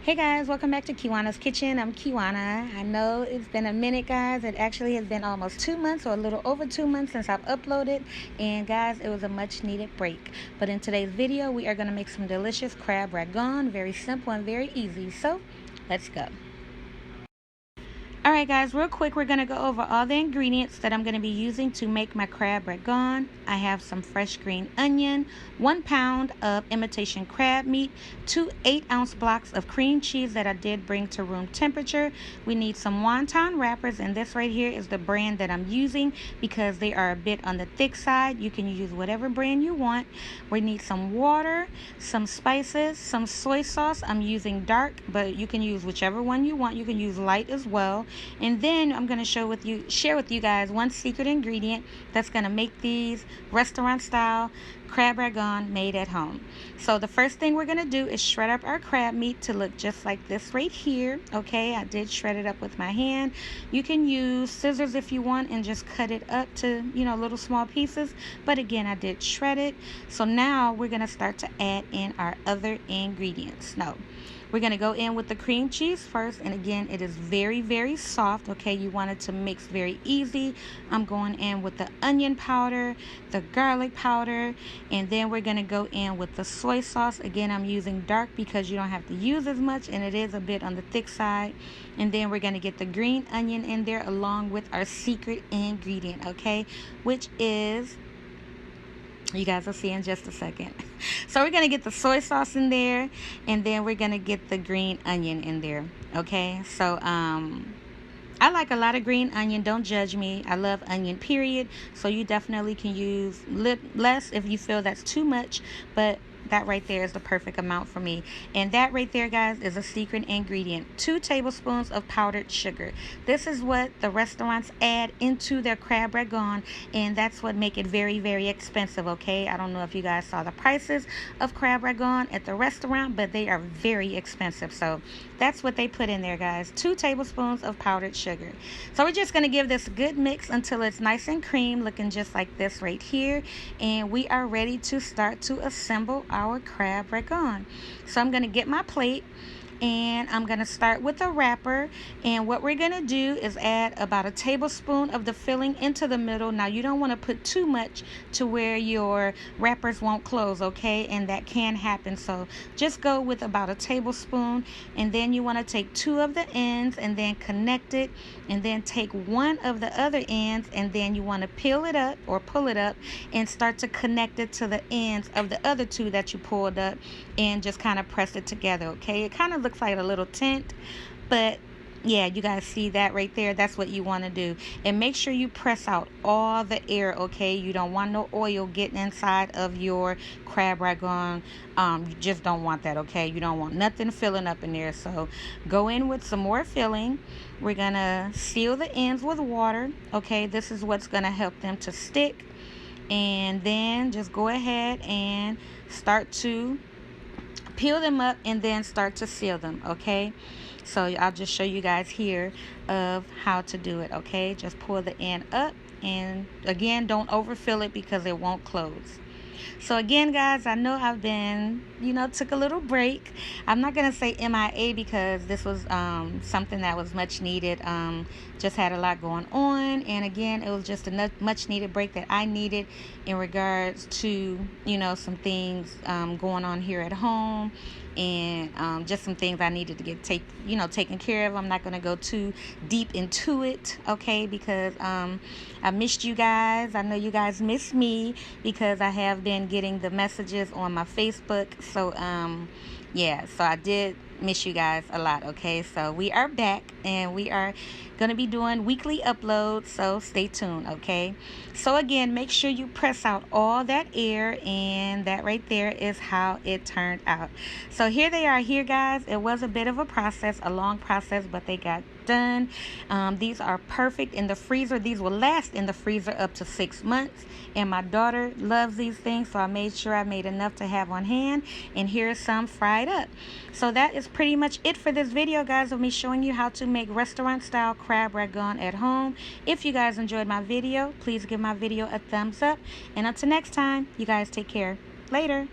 Hey guys, welcome back to Kiwanna's Kitchen. I'm Kiwanna. I know it's been a minute, guys. It actually has been almost 2 months or a little over 2 months since I've uploaded. And guys, it was a much needed break. But in today's video, we are going to make some delicious crab rangoon. Very simple and very easy. So let's go. Alright guys, real quick, we're going to go over all the ingredients that I'm going to be using to make my crab rangoon. I have some fresh green onion, 1 pound of imitation crab meat, 2 8-ounce blocks of cream cheese that I did bring to room temperature. We need some wonton wrappers, and this right here is the brand that I'm using because they are a bit on the thick side. You can use whatever brand you want. We need some water, some spices, some soy sauce. I'm using dark, but you can use whichever one you want. You can use light as well. And then I'm going to share with you guys one secret ingredient that's going to make these restaurant style crab rangoon made at home. So the first thing we're going to do is shred up our crab meat to look just like this right here. Okay, I did shred it up with my hand. You can use scissors if you want and just cut it up to, little small pieces, but again, I did shred it. So now we're going to start to add in our other ingredients. Now we're going to go in with the cream cheese first, and again, it is very, very soft. Okay, you want it to mix very easy. I'm going in with the onion powder, the garlic powder, and then we're going to go in with the soy sauce. Again, I'm using dark because you don't have to use as much, and it is a bit on the thick side. And then we're going to get the green onion in there along with our secret ingredient, okay, which is, you guys will see in just a second. So we're going to get the soy sauce in there, and then we're going to get the green onion in there. Okay, so I like a lot of green onion. Don't judge me. I love onion, period. So you definitely can use less if you feel that's too much, but that right there is the perfect amount for me. And that right there, guys, is a secret ingredient. 2 tablespoons of powdered sugar. This is what the restaurants add into their crab rangoon, and that's what make it very, very expensive, okay? I don't know if you guys saw the prices of crab rangoon at the restaurant, but they are very expensive. So that's what they put in there, guys. 2 tablespoons of powdered sugar. So we're just going to give this a good mix until it's nice and cream, looking just like this right here. And we are ready to start to assemble our crab rangoon. So I'm going to get my plate, and I'm going to start with a wrapper, and what we're going to do is add about a tablespoon of the filling into the middle. Now you don't want to put too much to where your wrappers won't close, okay, and that can happen. So just go with about a tablespoon, and then you want to take 2 of the ends and then connect it, and then take 1 of the other ends, and then you want to peel it up or pull it up and start to connect it to the ends of the other 2 that you pulled up, and just kind of press it together, okay? It kind of looks like a little tent, but yeah, you guys see that right there? That's what you want to do. And make sure you press out all the air, okay? You don't want no oil getting inside of your crab rangoon. You just don't want that, okay? You don't want nothing filling up in there. So go in with some more filling. We're gonna seal the ends with water, okay? This is what's gonna help them to stick. And then just go ahead and start to peel them up and then start to seal them, okay? So I'll just show you guys here of how to do it, okay? Just pull the end up, and again, don't overfill it because it won't close. So again, guys, I know I've been, took a little break. I'm not going to say MIA because this was something that was much needed. Just had a lot going on. And again, it was just a much needed break that I needed in regards to, some things going on here at home. And just some things I needed to get taken care of. I'm not going to go too deep into it, okay, because I missed you guys. I know you guys miss me because I have been getting the messages on my Facebook. So yeah, so I did miss you guys a lot, okay? So we are back, and we are going to be doing weekly uploads, so stay tuned, okay? So again, make sure you press out all that air, and that right there is how it turned out. So here they are here, guys. It was a bit of a process, a long process, but they got done. These are perfect in the freezer. These will last in the freezer up to 6 months, and my daughter loves these things, so I made sure I made enough to have on hand. And here's some fried up. So that is pretty much it for this video, guys, of me showing you how to make restaurant style crab rangoon at home. If you guys enjoyed my video, please give my video a thumbs up, and until next time, you guys take care. Later.